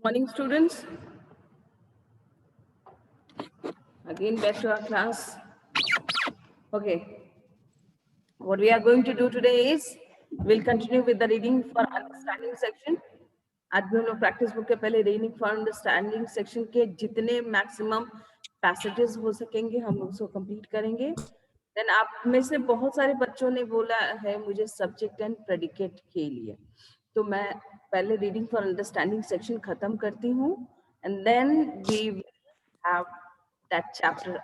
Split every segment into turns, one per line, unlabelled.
Morning, students. Again, back to our class. Okay, what we are going to do today is we'll continue with the reading for understanding section. आज भी हम लोग practice book के पहले reading for understanding section के जितने maximum passages हो सकेंगे हम लोग उसको कंप्लीट करेंगे. देन आप में से बहुत सारे बच्चों ने बोला है मुझे सब्जेक्ट एंड प्रेडिकेट के लिए, तो मैं पहले रीडिंग फॉर अंडरस्टैंडिंग सेक्शन खत्म करती हूँ and then we have that chapter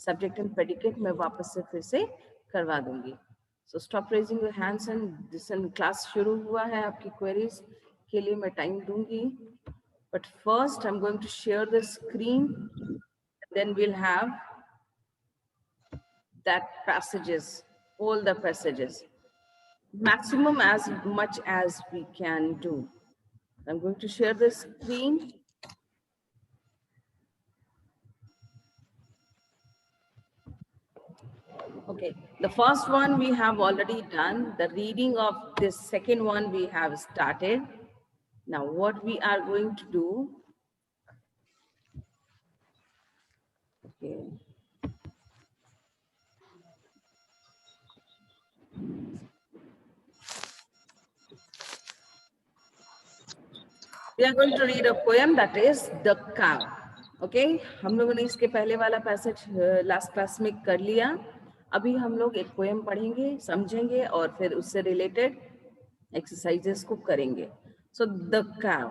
subject and predicate मैं वापस से फिर से करवा दूंगी. So stop raising your hands and दिसन क्लास शुरू हुआ है. आपकी क्वेरीज के लिए मैं टाइम दूंगी, but first I am going to share the screen, then we'll have that passages, all the passages, maximum as much as we can do. I'm going to share the screen. Okay, the first one we have already done. The reading of this second one we have started. Now what we are going to do, okay, we are going to read a poem that is The Cow. Okay, हम लोगों ने इसके पहले वाला passage last class में कर लिया. अभी हम लोग एक पोएम पढ़ेंगे, समझेंगे और फिर उससे रिलेटेड एक्सरसाइजेस को करेंगे. So the cow,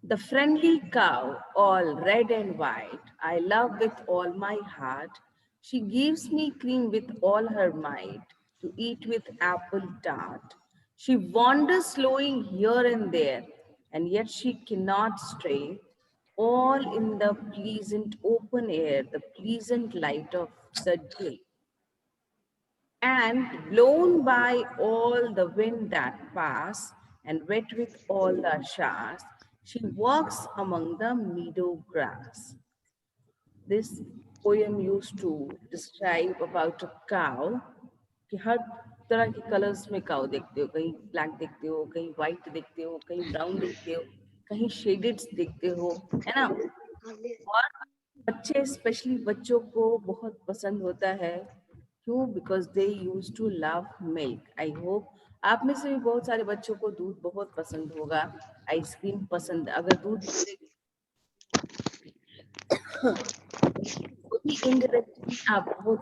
the friendly cow, all red and white, I love with all my heart. She gives me cream with all her might to eat with apple tart. She wanders slowing here and there, and yet she cannot stray. All in the pleasant open air, the pleasant light of the day. And blown by all the wind that pass, and wet with all the showers, she walks among the meadow grass. This poem used to describe about a cow कि हर तरह के colours में cow देखते हो, कहीं black देखते हो, कहीं व्हाइट देखते हो, कहीं ब्राउन देखते हो, कहीं शेडेड्स देखते हो, है ना. और बच्चे, स्पेशली बच्चों को बहुत पसंद होता है. क्यों? Because they use to love milk. I hope आप में से भी बहुत सारे बच्चों को दूध बहुत पसंद होगा, आइसक्रीम पसंद. अगर दूध इनडायरेक्टली आप बहुत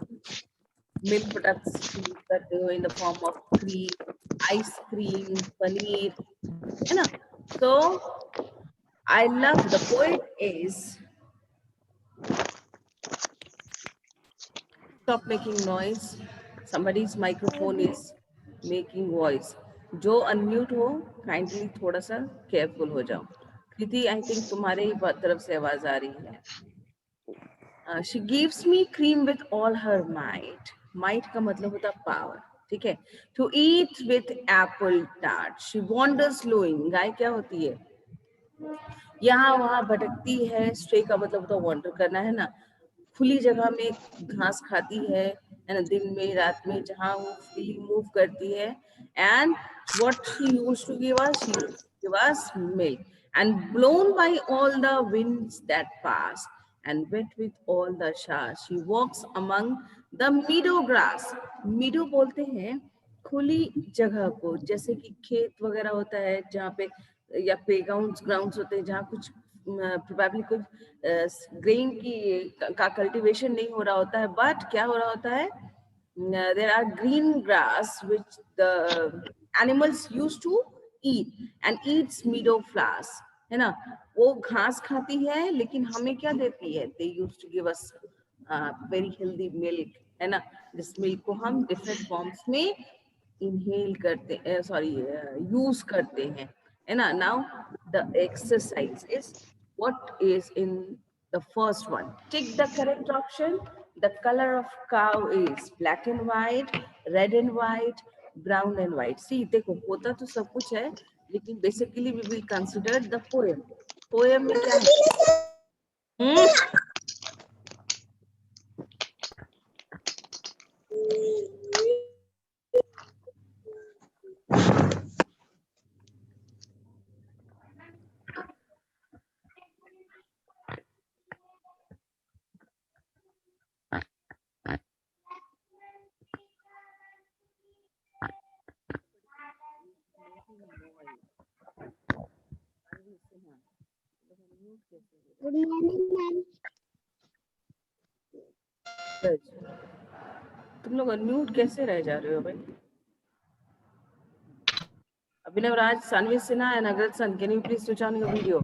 मिल्क प्रोडक्ट्स यूज करते हो in the form of cream, ice cream, paneer, है ना. तो I love the poet is, stop making noise. Somebody's microphone is making voice. जो अनम्यूट हो काइंडली थोड़ा सा केयरफुल हो जाओ. कृति, आई थिंक तुम्हारे ही तरफ से आवाज आ रही है. She gives me cream with all her might. Might का मतलब होता है पावर, ठीक है. To eat with apple tart. She wonders lowing. गाय क्या होती है? यहाँ वहां भटकती है. स्ट्रे का मतलब होता है वॉन्डर करना, है ना. खुली जगह में घास खाती है ना, दिन में रात में जहाँ वो फ्रीली मूव करती है. And what she used to give us, she give us milk. And blown by all the winds that pass, and wet with all the showers, she walks among the meadow grass. meadow बोलते हैं खुली जगह को, जैसे कि खेत वगैरह होता है जहाँ पे, या प्ले ग्राउंड्स होते हैं जहाँ कुछ प्रोबेबली कुछ ग्रेन की का कल्टीवेशन नहीं हो रहा होता है, बट क्या हो रहा होता है, there are green grass which the animals used to eat and eats meadow flowers, है ना. वो घास खाती है लेकिन हमें क्या देती है? They use to give us very healthy milk, है ना. जिस मिल्क को हम डिफरेंट फॉर्म्स में इनहेल करते हैं, सॉरी यूज करते हैं, है ना. Now the exercise is what is in the first one. Tick the correct option. The color of cow is black and white, red and white, brown and white. See, देखो होता तो सब कुछ है, लेकिन basically we will consider the poem. Poem में क्या है?
Good morning ma'am.
तुम लोग अनम्यूट कैसे रह जा रहे हो भाई? Abhinav Raj, Sanvi Sinha, and Agratsan, can you please switch on your video?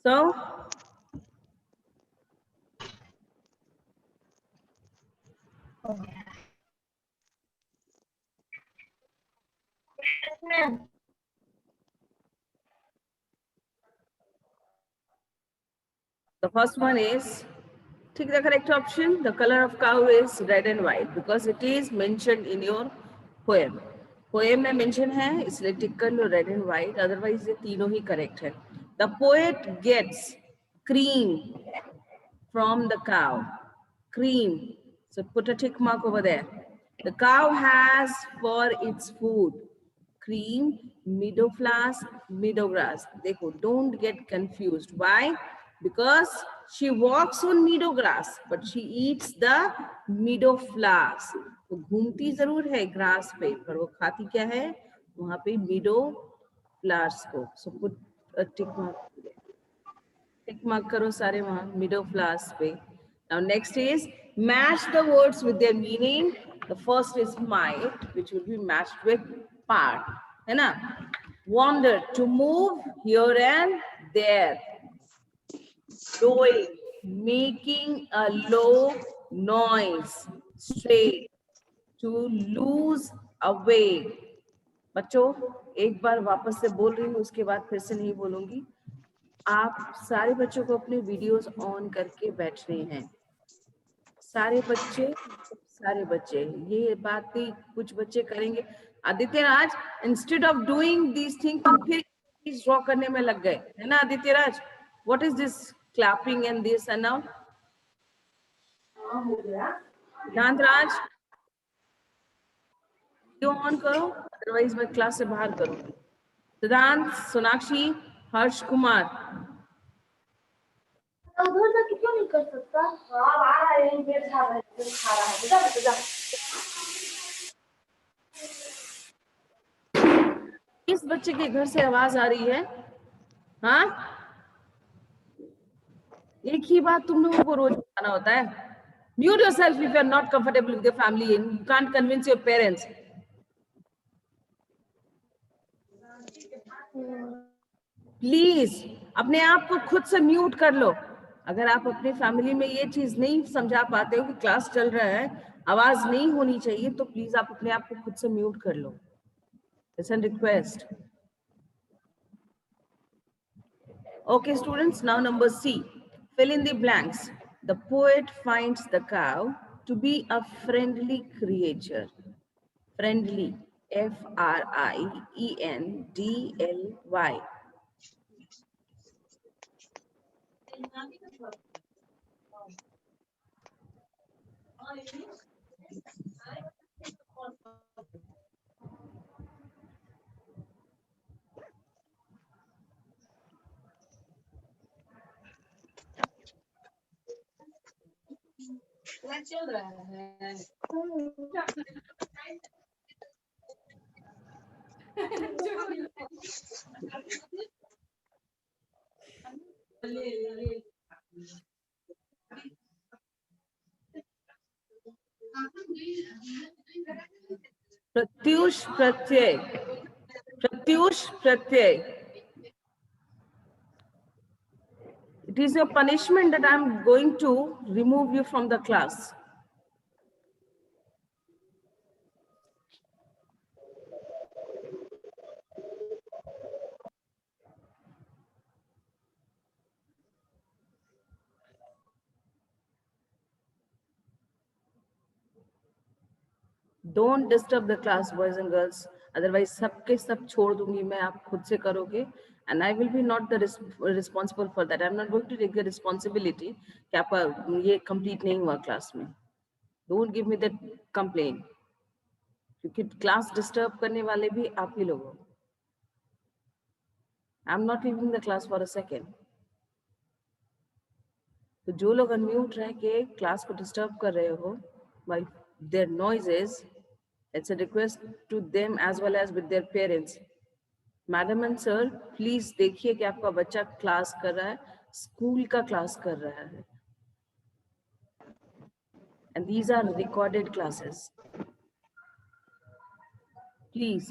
So, the first one is, take the correct option. The color of cow is red and white because it is mentioned in your poem. Poem में mention है, इसलिए टिक कर लो red and white. Otherwise ये तीनों ही correct है. The poet gets cream from the cow. Cream. So put a tick mark over there. The cow has for its food cream, meadow flowers, meadow grass. देखो, don't get confused. Why? Because she walks on meadow grass, but she eats the meadow flowers. तो घूमती जरूर है grass पे, पर वो खाती क्या है? वहां पे meadow flowers को. So put a tick mark. Tick mark करो सारे वहां मिडो फ्लावर्स पे. Now next is match the words with their meaning. The first is might, which will be matched with part, है ना? Wander, to move here and there. Blowing, making a low noise. Straight, to lose away. बच्चों एक बार वापस से बोल रही हूँ, उसके बाद फिर से नहीं बोलूंगी. आप सारे बच्चों को अपने वीडियोस ऑन करके बैठने हैं. सारे बच्चे ये बात भी कुछ बच्चे करेंगे. Aditya Raj, instead of doing this thing तुम फिर ड्रॉ करने में लग गए, है ना Aditya Raj? What is this clapping and this and now? Siddhant Raj, video on करो, अदरवाइज मैं क्लास से बाहर करूंगी. सिद्धांत, सोनाक्षी, हर्ष कुमार.
उधर तक क्यों नहीं कर सकता? हाँ आ रहा है, यहीं पेट खा रहा है, पेट खा रहा है. जा बेटा जा.
किस बच्चे के घर से आवाज आ रही है? हाँ, एक ही बात तुम लोगों को रोज बताना होता है. Mute yourself if you are not comfortable with your family and you can't convince your parents. Please अपने आप को खुद से म्यूट कर लो. अगर आप अपने फैमिली में ये चीज नहीं समझा पाते हो कि क्लास चल रहा है, आवाज नहीं होनी चाहिए, तो प्लीज आप अपने आप को खुद से म्यूट कर लो. It's an request. Okay, students, now number C. Fill in the blanks. The poet finds the cow to be a friendly creature. Friendly. Friendly.
चल रहा है.
प्रत्युष प्रत्यय. प्रत्युष प्रत्यय. It is your punishment that I am going to remove you from the class. Don't disturb the class, boys and girls. Otherwise, सबके सब छोड़ दूंगी मैं, आप खुद से करोगे. And I will be not the responsible for that. I'm not going to take the responsibility कि आपका ये complete नहीं हुआ क्लास में. Don't give me that complaint. क्योंकि क्लास डिस्टर्ब करने वाले भी आप ही लोग हो. I'm not leaving the class for a second. तो जो लोग अनम्यूट रह के क्लास को डिस्टर्ब कर रहे हो by their noises, it's a request to them as well as with their parents. Madam and sir please देखिए कि आपका बच्चा क्लास कर रहा है, स्कूल का क्लास कर रहा है, and these are recorded classes, please.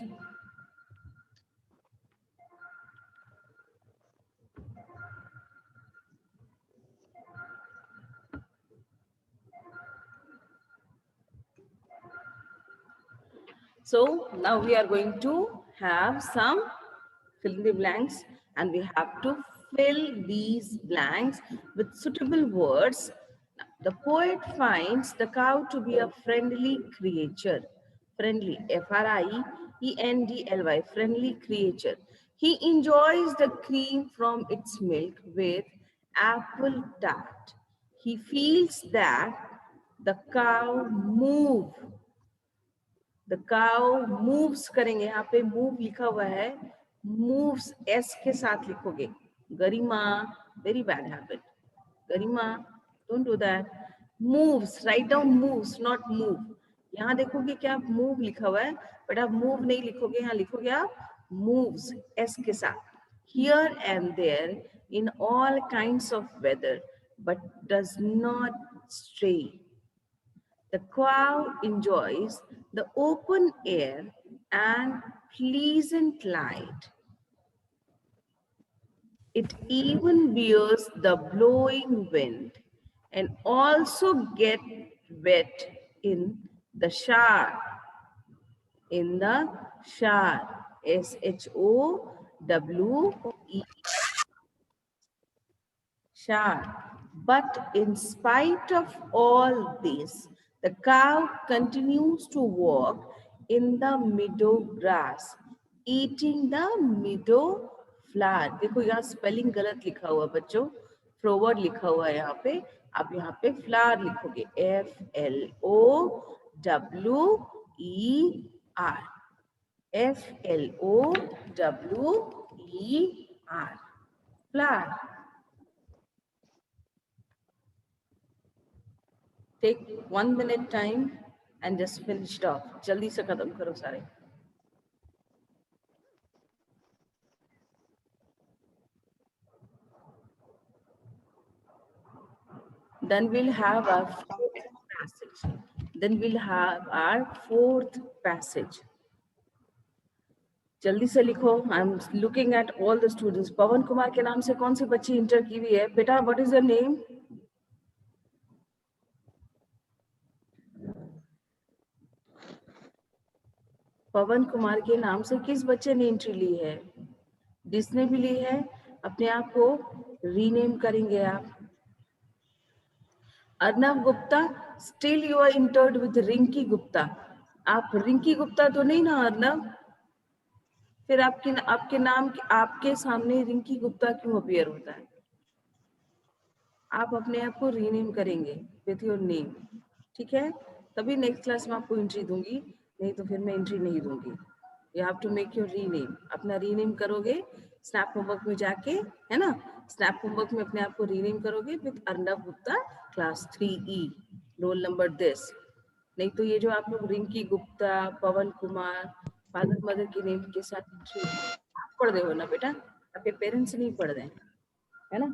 So now we are going to have some fill in the blanks, and we have to fill these blanks with suitable words. The poet finds the cow to be a friendly creature. Friendly, Friendly, friendly creature. He enjoys the cream from its milk with apple tart. He feels that the cow move. The cow moves करेंगे, यहाँ पे move लिखा हुआ है, moves एस के साथ लिखोगे. Garima, very bad habit. Garima, don't do that. Moves, write down moves, not move. यहाँ देखोगे क्या मूव लिखा हुआ है, बट आप मूव नहीं लिखोगे, यहाँ लिखोगे आप मूव्स एस के साथ. Here and there in all kinds of weather, but does not stray. The cow enjoys the open air and pleasant light. It even bears the blowing wind and also get wet in the shower. In the shower. SHOWE. Shower. But in spite of all this, the cow continues to walk in the meadow grass, eating the meadow flower. देखो यहाँ spelling गलत लिखा हुआ बच्चों, फ्लोवर्ड लिखा हुआ है यहाँ पे, आप यहाँ पे फ्लावर लिखोगे, FLOWER, FLOWER, flower. Take 1 minute time and just finish it off. जल्दी से खत्म करो सारे. Then we'll have our fourth passage. जल्दी से लिखो. I'm looking at all the students. पवन कुमार के नाम से कौन सी बच्ची इंटर की हुई है? बेटा, what is your name? पवन कुमार के नाम से किस बच्चे ने एंट्री ली है? जिसने भी ली है अपने आप को रीनेम करेंगे आप. Arnav Gupta, still you are entered with Rinki Gupta. आप रिंकी गुप्ता तो नहीं ना अर्नव? फिर आपके नाम आपके सामने रिंकी गुप्ता क्यों अपीयर होता है? आप अपने आप को रीनेम करेंगे विथ योर नेम, ठीक है? तभी नेक्स्ट क्लास में आपको एंट्री दूंगी, नहीं तो फिर मैं एंट्री नहीं दूंगी. You have to make your rename. अपना रीनेम करोगे स्नैप होमवर्क में जाके, है ना? स्नैप होमवर्क में अपने आप को रीनेम करोगे with Arnav Gupta class 3E, roll number this. नहीं तो ये जो आप लोग रिंकी गुप्ता, पवन कुमार, फादर मदर की नेम के साथ एंट्री पढ़ रहे हो ना बेटा, आपके पेरेंट्स नहीं पढ़ रहे हैं, है ना?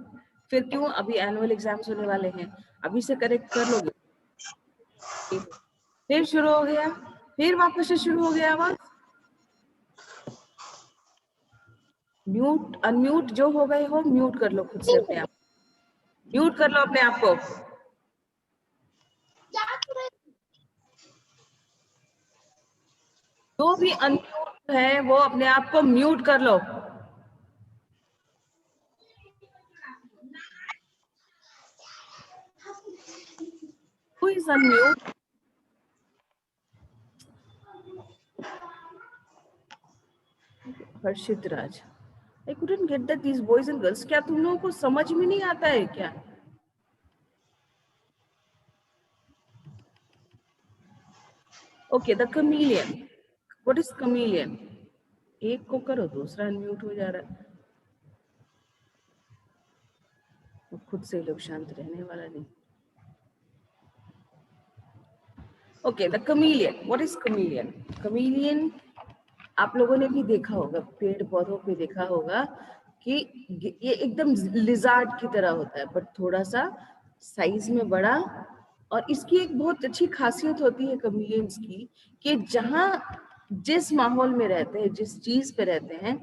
फिर क्यों? अभी एनुअल एग्जाम्स होने वाले हैं, अभी से करेक्ट कर लोगे. फिर शुरू हो गया, फिर वापस से शुरू हो गया आवाज. म्यूट अनम्यूट जो हो गए हो, म्यूट कर लो खुद से अपने आप. म्यूट कर लो अपने आप को. जो भी अनम्यूट है वो अपने आप को म्यूट कर लो. Who is unmute? Harshit Raj. I couldn't get that these boys and girls. क्या तुम लोगों को समझ में नहीं आता है क्या? Okay, the chameleon. What is chameleon? एक को करो, दूसरा अनम्यूट हो जा रहा है. खुद से लोग शांत रहने वाला नहीं. Okay, the chameleon. What is chameleon? Chameleon आप लोगों ने भी देखा होगा, पेड़ पौधों पे देखा होगा कि ये एकदम लिजार्ड की तरह होता है, बट थोड़ा सा साइज में बड़ा। और इसकी एक बहुत अच्छी खासियत होती है कमीलियंस की, कि जहाँ जिस माहौल में रहते हैं, जिस चीज पे रहते हैं,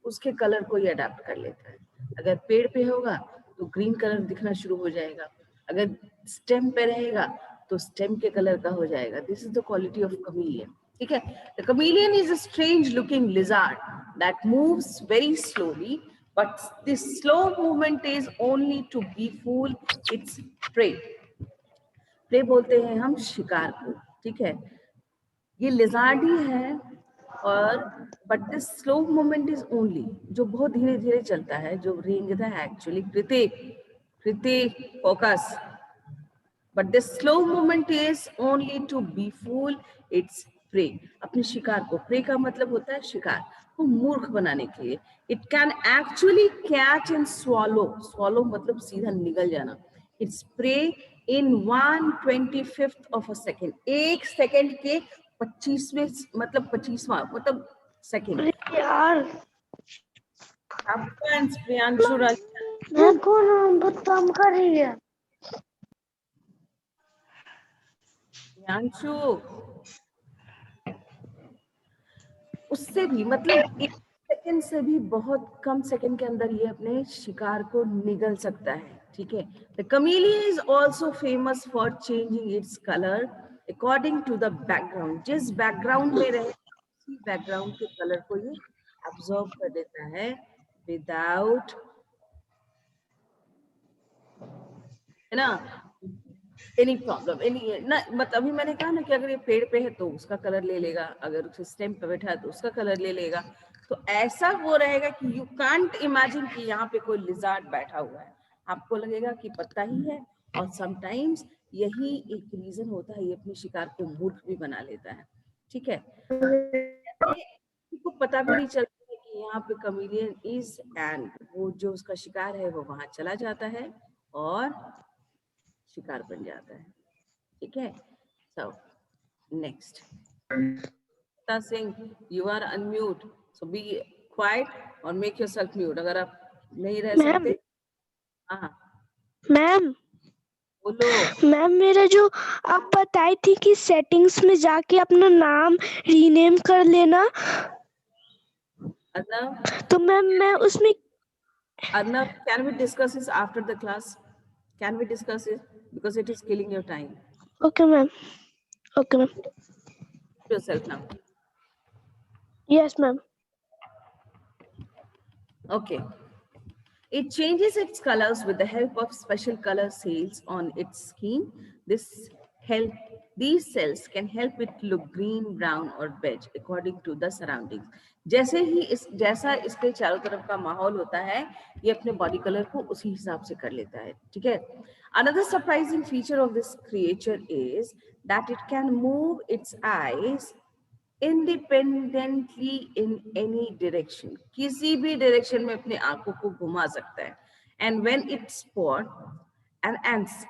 उसके कलर को ये अडाप्ट कर लेता है। अगर पेड़ पे होगा तो ग्रीन कलर दिखना शुरू हो जाएगा, अगर स्टेम पे रहेगा तो स्टेम के कलर का हो जाएगा। This is the quality of chameleon. ठीक है, the chameleon is a strange looking lizard that moves very slowly, but this slow movement is only to befool its prey. Prey बोलते हैं हम शिकार को। ठीक है, ये लिजार्ड ही है, और but this slow movement is only, जो बहुत धीरे धीरे चलता है, जो रेंगता है actually. Kritik focus. But this slow movement is only to befool its prey, अपने शिकार को। प्रे का मतलब होता है शिकार को मूर्ख बनाने के लिए। It can actually catch and swallow, swallow मतलब सीधा निगल जाना, its prey in 1/25 of a second, एक सेकेंड के 25वें मतलब 25वां मतलब सेकेंड।
यार
प्रियांशु
मैं कौन बहुत काम कर रही है।
प्रियांशु उससे भी मतलब एक सेकंड से भी बहुत कम सेकंड के अंदर ये अपने शिकार को निगल सकता है। ठीक है, the chameleon is also famous for changing its colour according to the background. जिस बैकग्राउंड में रहे उसी बैकग्राउंड के कलर को ये अब्सॉर्ब कर देता है विदाउट, है ना, एनी प्रॉब्लम एनी ना। मतलब अभी मैंने कहा ना कि अगर ये पेड़ पे है तो उसका कलर ले लेगा, अगर उस स्टेम पे बैठा है तो उसका कलर ले लेगा। तो ऐसा वो रहेगा कि यू कांट इमेजिन कि यहाँ पे कोई लिजार्ड बैठा हुआ है, आपको लगेगा कि पत्ता ही है। और समटाइम्स यही एक रीजन होता है, ये अपने शिकार को मूर्ख भी बना लेता है। ठीक है, को पता भी नहीं चलता है कि यहाँ पे कमीलियन इज, एंड वो जो उसका शिकार है वो वहां चला जाता है और शिकार बन जाता है। ठीक है, so next, Sita Singh, you are unmute, so be quiet or make yourself mute. अगर आप नहीं रह
मैम
सकते, हाँ
मैम
बोलो।
मैम मेरा जो आप बताई थी कि सेटिंग्स में जाके अपना नाम रीनेम कर लेना,
अर्नव,
तो मैम मैं उसमें
Arnav, can we discuss this after the class? Can we discuss it? Because it is killing your time.
Okay ma'am
Yourself now.
Yes ma'am.
Okay. It changes its colors with the help of special color cells on its skin. These cells can help it look green, brown or beige according to the surroundings. जैसा इसके चारों तरफ का माहौल होता है, ये अपने बॉडी कलर को उसी हिसाब से कर लेता है। ठीक है, another surprising feature of this creature is that it can move its eyes independently in any direction, किसी भी डायरेक्शन में अपने आंखों को घुमा सकता है। And when it spot an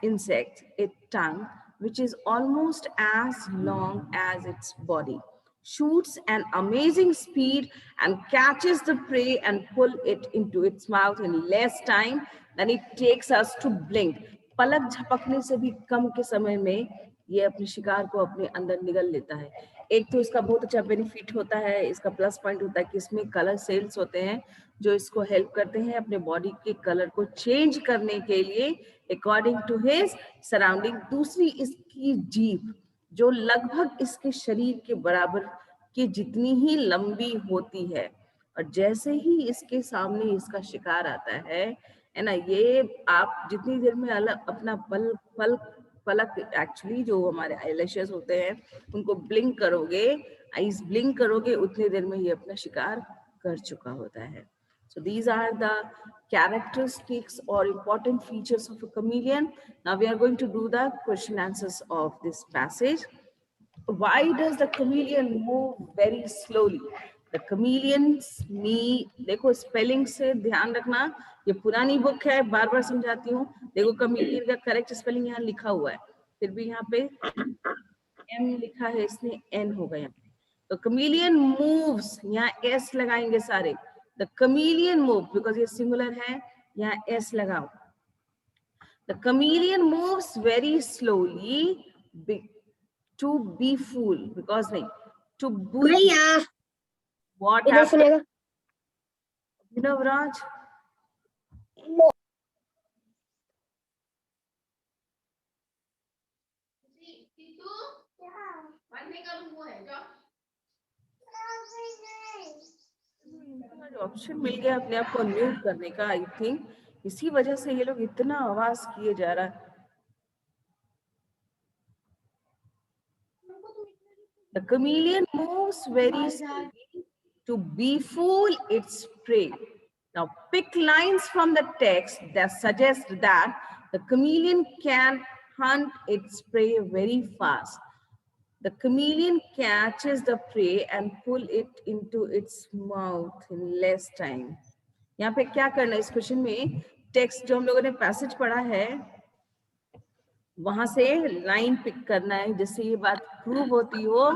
insect, its tongue, which is almost as long as its body, shoots an amazing speed and catches the prey and pull it into its mouth in less time than it takes us to blink. पलक झपकने से भी कम के समय में ये अपने शिकार को अपने अंदर निगल लेता है। एक तो इसका बहुत अच्छा बेनिफिट होता है, इसका प्लस पॉइंट होता है कि इसमें कलर सेल्स होते हैं जो इसको हेल्प करते हैं अपने बॉडी के कलर को चेंज करने के लिए अकॉर्डिंग टू हिज सराउंडिंग। दूसरी इसकी जीभ जो लगभग इसके शरीर के बराबर की जितनी ही लंबी होती है, और जैसे ही इसके सामने इसका शिकार आता है ना, ये आप जितनी देर में अलग अपना पलक एक्चुअली जो हमारे आईलैशेस होते हैं उनको ब्लिंक करोगे, आईज ब्लिंक करोगे, उतनी देर में ये अपना शिकार कर चुका होता है। So these are the characteristics or important features of a chameleon. Now we are going to do the question answers of this passage. Why does the chameleon move very slowly? The chameleons देखो spelling से ध्यान रखना, ये पुरानी book है, बार बार समझाती हूँ। देखो chameleon का करेक्ट स्पेलिंग यहाँ लिखा हुआ है, फिर भी यहाँ पे M लिखा है, इसमें N हो गया। तो chameleon moves, यहाँ s लगाएंगे सारे. The chameleon move, because ये singular है, यहाँ s लगाओ. The chameleon moves very slowly to be fool, because नहीं, to be. What
इधर
happened?
सुनेगा.
Raj? ऑप्शन मिल गया अपने आप को म्यूट करने का. आई थिंक इसी वजह से ये लोग इतना आवाज किए जा रहा है. The chameleon moves very slowly to befool its prey. Now pick lines from the text that suggest that the chameleon can hunt its prey very fast. The chameleon catches the prey and pull it into its mouth in less time. यहाँ पे क्या करना है इस question में, text जो हम लोगों ने पैसेज पढ़ा है वहां से लाइन पिक करना है जिससे ये बात प्रूव होती हो.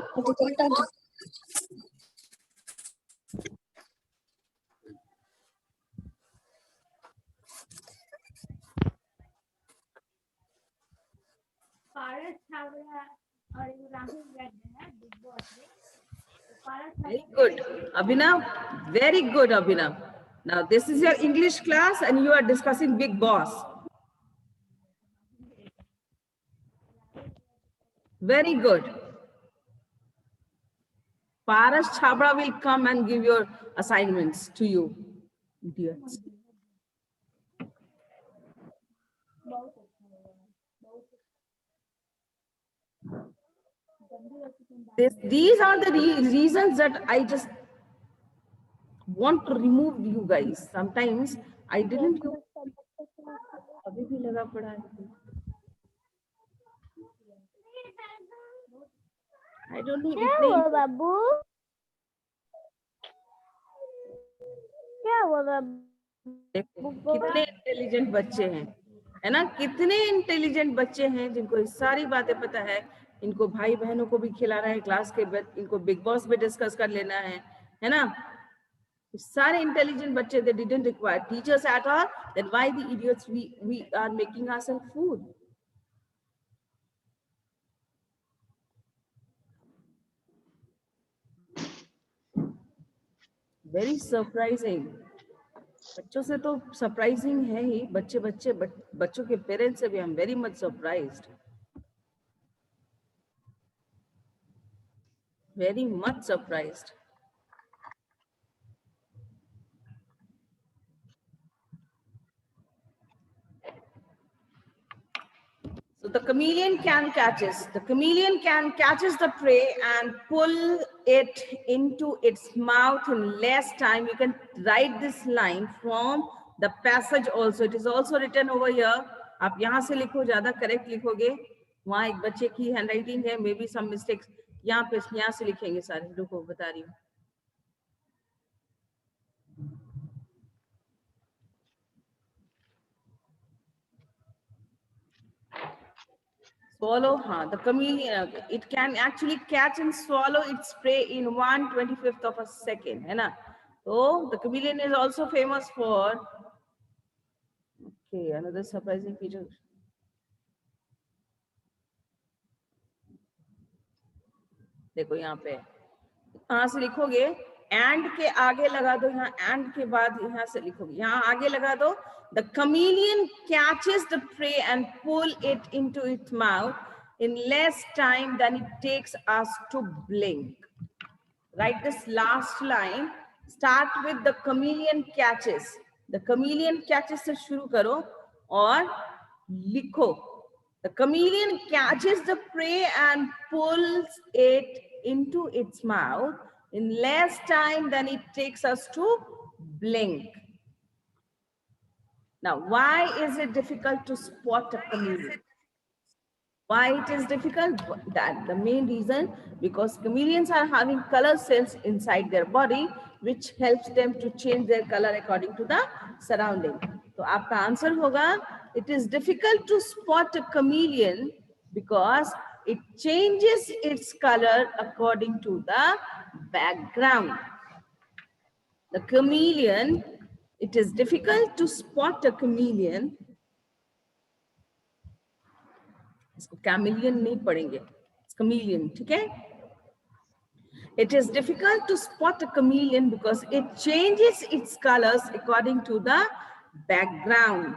Very good, Abhinav. Very good, Abhinav. Now this is your English class and you are discussing Big Boss. Very good. Paras Chabra will come and give your assignments to you, idiots. These are the reasons that I just want to remove you guys. Sometimes I didn't use. अभी भी लगा पड़ा है. I don't need it.
बाबू क्या हुआ बाबू?
कितने intelligent बच्चे हैं, है ना? कितने इंटेलिजेंट बच्चे हैं जिनको ये सारी बातें पता है. इनको भाई बहनों को भी खिलाना है क्लास के बाद, इनको बिग बॉस भी डिस्कस कर लेना है ना? सारे इंटेलिजेंट बच्चे, they didn't require teachers at all. Then why the idiots we are making ourselves food? Very surprising. बच्चों से तो सरप्राइजिंग है ही, बच्चों के पेरेंट्स से भी I'm very much surprised. Very much surprised. So the chameleon can catches the prey and pull it into its mouth in less time. You can write this line from the passage also. It is also written over here. आप यहाँ से लिखो, ज़्यादा correct लिखोगे. वहाँ एक बच्चे की handwriting है, maybe some mistakes. यहाँ से लिखेंगे सारे. रुको बता रही हूँ. Swallow, the chameleon, it can actually catch and swallow its prey in 1/25 of a second, है ना? So the chameleon is also famous for. Okay, another surprising feature. देखो यहाँ पे, यहाँ से लिखोगे, and के आगे लगा दो, यहाँ and के बाद यहाँ से लिखोगे, यहाँ आगे लगा दो. The chameleon catches the prey and pull it into its mouth in less time than it takes us to blink. Write this last line. Start with the chameleon catches. The chameleon catches से शुरू करो और लिखो. The chameleon catches the prey and pulls it into its mouth in less time than it takes us to blink. Now, why is it difficult to spot a chameleon? Why it is difficult? That the main reason, because chameleons are having color cells inside their body, which helps them to change their color according to the surrounding. So, आपका answer होगा, it is difficult to spot a chameleon because it changes its color according to the background. The chameleon, it is difficult to spot a chameleon. इसको chameleon नहीं पढ़ेंगे, it's chameleon, ठीक है? It is difficult to spot a chameleon because it changes its colors according to the background.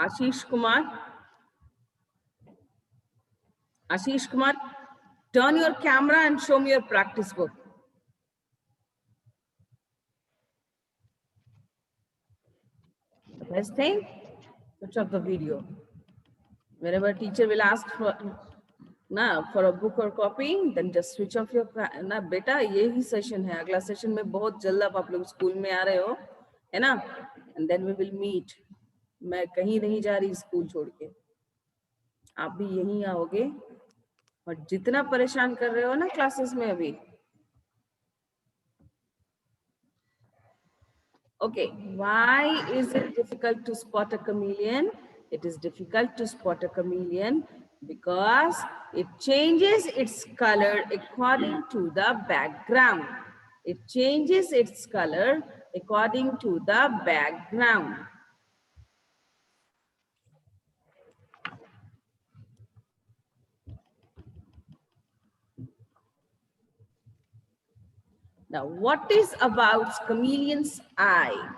Ashish Kumar, turn your camera and show me your practice book. The best thing, switch off the video. Whenever teacher will ask for a book or copy, then just switch off your ना बेटा यही session है, अगला session में बहुत जल्द आप लोग स्कूल में आ रहे हो, है ना? And then we will meet. मैं कहीं नहीं जा रही स्कूल छोड़ के, आप भी यहीं आओगे और जितना परेशान कर रहे हो ना क्लासेस में अभी. Okay, why is it difficult to spot a chameleon? It is difficult to spot a chameleon because it changes its color according to the background. It changes its color according to the background. Now, what is about chameleon's eye?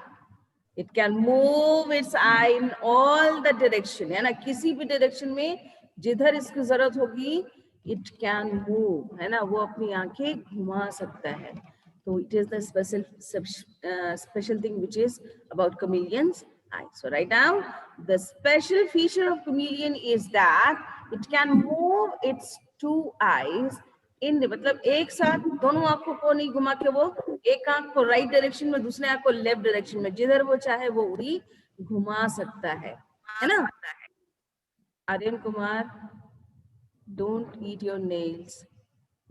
It can move its eye in all the direction, है ना? किसी भी direction में जिधर इसकी जरूरत होगी, it can move, है ना? वो अपनी आंखें घुमा सकता है. So it is the special thing which is about chameleon's eye. So right now, the special feature of chameleon is that it can move its two eyes in, मतलब एक साथ दोनों आंखों को नहीं घुमा के वो एक आंख को राइट डायरेक्शन में, दूसरे आंख को लेफ्ट डायरेक्शन में, जिधर वो चाहे वो उड़ी घुमा सकता है ना? Aryan Kumar, don't eat your nails,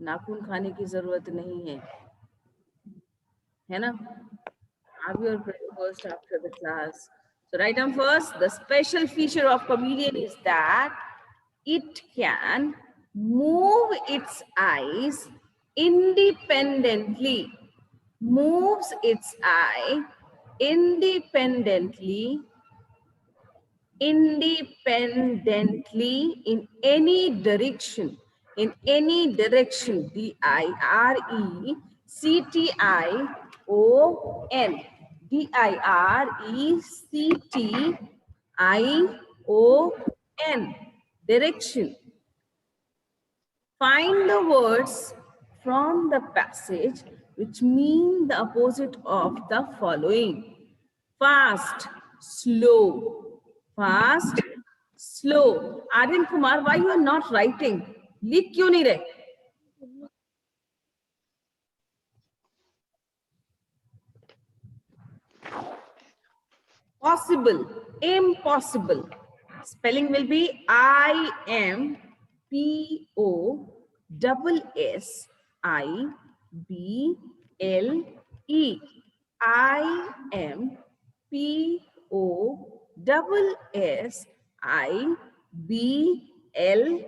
नाखून खाने की जरूरत नहीं है ना? Have your breakfast after the class. So write down first, the special feature of chameleon is that it can move its eyes independently, moves its eye independently in any direction, DIRECTION, DIRECTION, direction. Find the words from the passage which mean the opposite of the following: fast, slow, fast, slow. Aryan Kumar, why you are not writing? लिख क्यों नहीं रहे? Possible, impossible. Spelling will be IMPOSSIBLE. IMPOSSIBLE.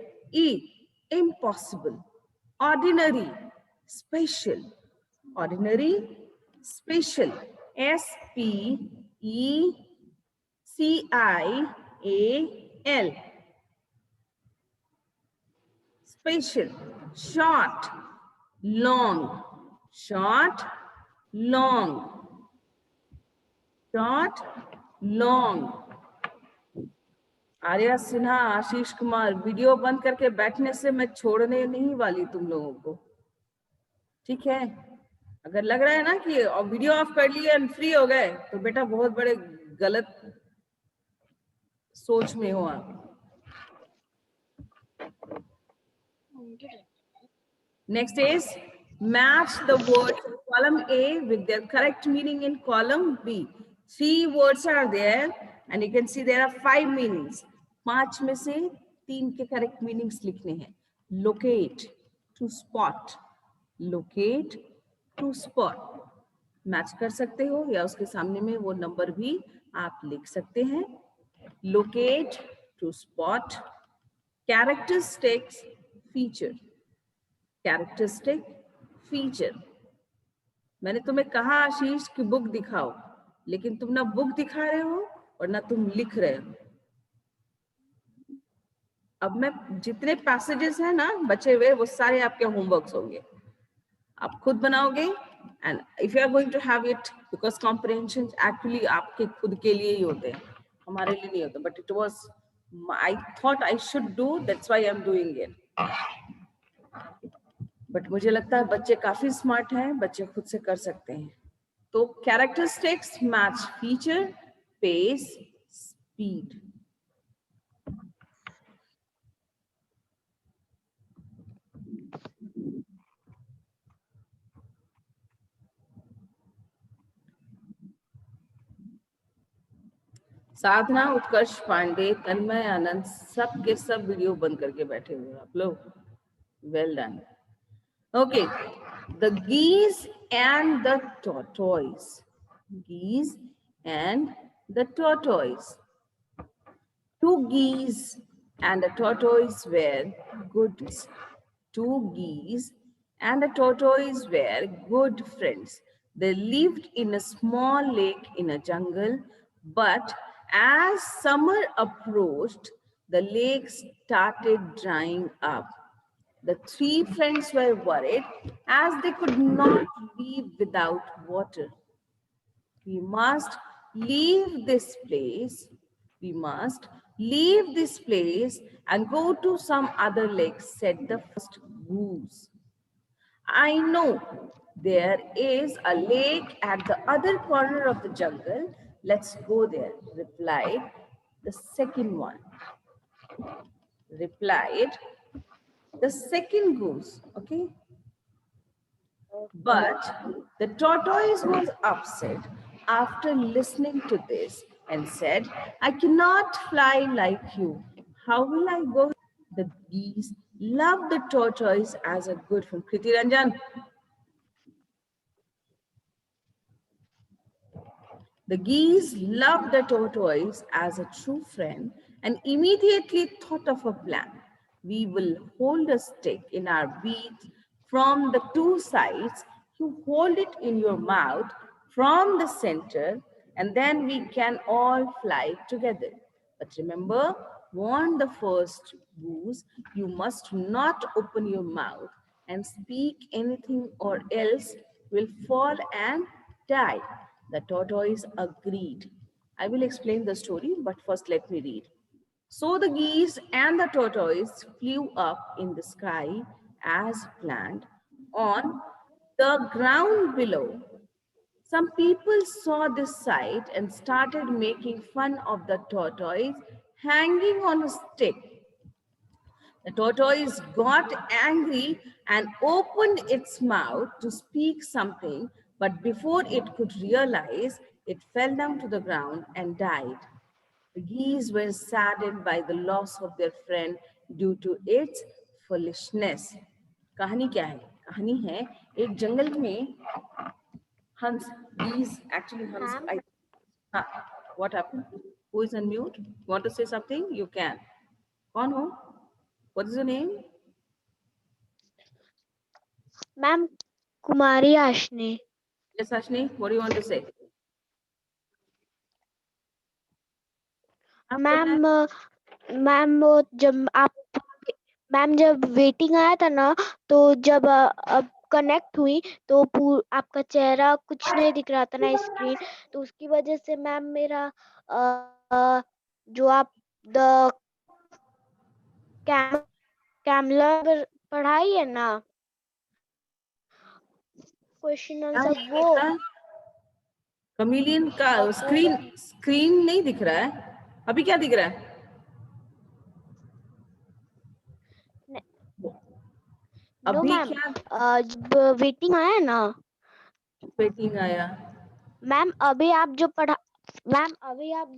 Impossible. Ordinary, special. Ordinary, special. SPECIAL. Special. Short, long. Short, long. Short, long. Arya Sinha, Ashish Kumar, video बंद करके बैठने से मैं छोड़ने नहीं वाली तुम लोगों को, ठीक है? अगर लग रहा है ना कि वीडियो ऑफ कर लिए एंड फ्री हो गए, तो बेटा बहुत बड़े गलत सोच में हो आप. Next is match the words in column A with their correct meaning in column B. 3 words are there and you can see there are 5 meanings. 5 में से 3 के correct meanings लिखने हैं. Locate, to spot. Locate, to spot. Match कर सकते हो या उसके सामने में वो नंबर भी आप लिख सकते हैं. locate, to spot, characteristics, feature, characteristic, feature. मैंने तुम्हें कहा आशीष कि बुक दिखाओ, लेकिन तुम ना बुक दिखा रहे हो और ना तुम लिख रहे हो. अब मैं जितने पैसेजेस हैं ना बचे हुए वो सारे आपके होमवर्क्स होंगे, आप खुद बनाओगे. And if you are going to have it, because comprehension actually आपके खुद के लिए ही होते हैं, हमारे लिए नहीं होते. But it was, I thought I should do, that's why I am doing it. But मुझे लगता है बच्चे काफी स्मार्ट हैं, बच्चे खुद से कर सकते हैं. तो characteristics match feature, pace, speed. Sadhana, Utkarsh Pandey, Tanmay Anand, सब के सब वीडियो बंद करके बैठे हुए हैं आप लोग. Well done. Okay, the geese and the tortoise. Geese and the tortoise. Two geese and a tortoise were good. Two geese and a tortoise were good friends. They lived in a small lake in a jungle, but as summer approached, the lake started drying up. The three friends were worried as they could not live without water. We must leave this place. We must leave this place and go to some other lake, said the first goose. I know there is a lake at the other corner of the jungle. Let's go there, replied the second one. Replied the second goose, okay? But the tortoise was upset after listening to this and said, I cannot fly like you. How will I go? The geese loved the tortoise as a good friend. Kriti Ranjan. The geese loved the tortoise as a true friend and immediately thought of a plan. We will hold a stick in our beak from the two sides. You hold it in your mouth from the center, and then we can all fly together. But remember, warn the first goose, you must not open your mouth and speak anything, or else will fall and die. The tortoise agreed. I will explain the story, but first let me read. So the geese and the tortoise flew up in the sky as planned. On the ground below, some people saw this sight and started making fun of the tortoise hanging on a stick. The tortoise got angry and opened its mouth to speak something, but before it could realize, it fell down to the ground and died. The geese were saddened by the loss of their friend due to its foolishness. कहानी क्या है? कहानी है एक जंगल में हंस, geese, actually हंस. What happened? Who is on mute? Want to say something? You can. कौन हो? What is your name?
Ma'am Kumari Ashni.
Yes, Ashni, what do you want to say?
Ma'am ma'am वो जब आप मैम जब वेटिंग आया था ना, तो जब अब कनेक्ट हुई तो आपका चेहरा कुछ नहीं दिख रहा था ना स्क्रीन, तो उसकी वजह से मैम मेरा जो आप द कैमला पढ़ाई है ना क्वेश्चन आंसर, वो
कमीलियन का स्क्रीन नहीं दिख रहा है. अभी क्या दिख रहा है? अभी क्या
जब वेटिंग आया ना,
वेटिंग आया?
मैम अभी आप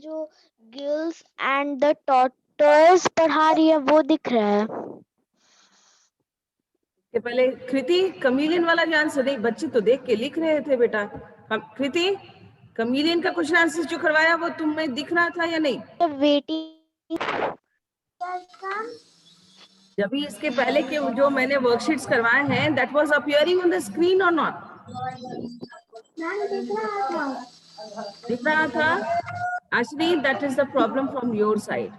जो गिल्स एंड द टॉर्टोइज पढ़ा रही है वो दिख रहा है.
कि पहले कृति कमीलियन वाला ध्यान से देख, बच्चे तो देख के लिख रहे थे बेटा. कृति कमीलियन का क्वेश्चन आंसर जो करवाया वो तुम्हें दिख रहा था या नहीं?
वेटिंग
जब भी इसके पहले के जो मैंने वर्कशीट्स करवाए हैं, that was appearing on the screen और नॉट? दिख रहा था? Actually that is the problem from your side.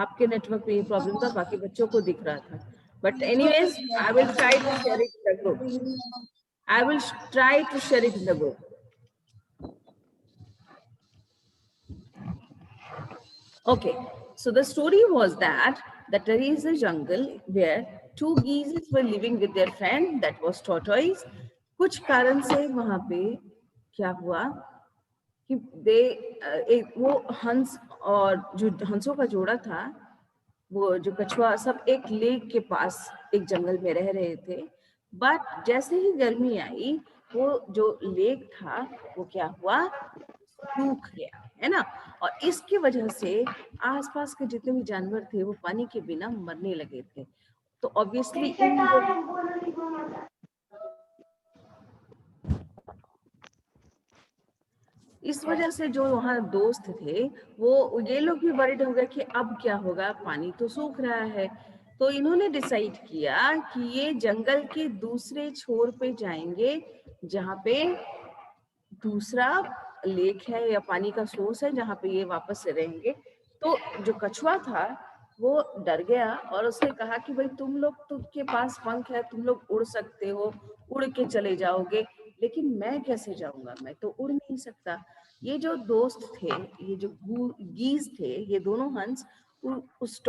आपके नेटवर्क में ये प्रॉब्लम था, बाकी बच्चों को दिख रहा था. But anyways, I will try to share it in the group. I will try to share it in the group. Okay, so the story was that there is a jungle where two geese were living with their friend, that was tortoise. कुछ कारण से वहां पे क्या हुआ कि वो हंस और जो हंसों का जोड़ा था, वो जो कछुआ, सब एक लेक के पास एक जंगल में रह रहे थे. बट जैसे ही गर्मी आई, वो जो लेक था वो क्या हुआ, सूख गया, है ना. और इसकी वजह से आसपास के जितने भी जानवर थे वो पानी के बिना मरने लगे थे. तो ऑब्वियसली इस वजह से जो वहाँ दोस्त थे वो ये लोग भी वरीड हो गए कि अब क्या होगा, पानी तो सूख रहा है. तो इन्होंने डिसाइड किया कि ये जंगल के दूसरे छोर पे जाएंगे जहाँ पे दूसरा लेक है या पानी का सोर्स है, जहाँ पे ये वापस से रहेंगे. तो जो कछुआ था वो डर गया और उसने कहा कि भाई तुम लोग, तुमके पास पंख है, तुम लोग उड़ सकते हो, उड़ के चले जाओगे, लेकिन मैं कैसे जाऊंगा, मैं तो उड़ नहीं सकता. ये जो दोस्त थे, ये जो गीज थे, ये दोनों हंस उस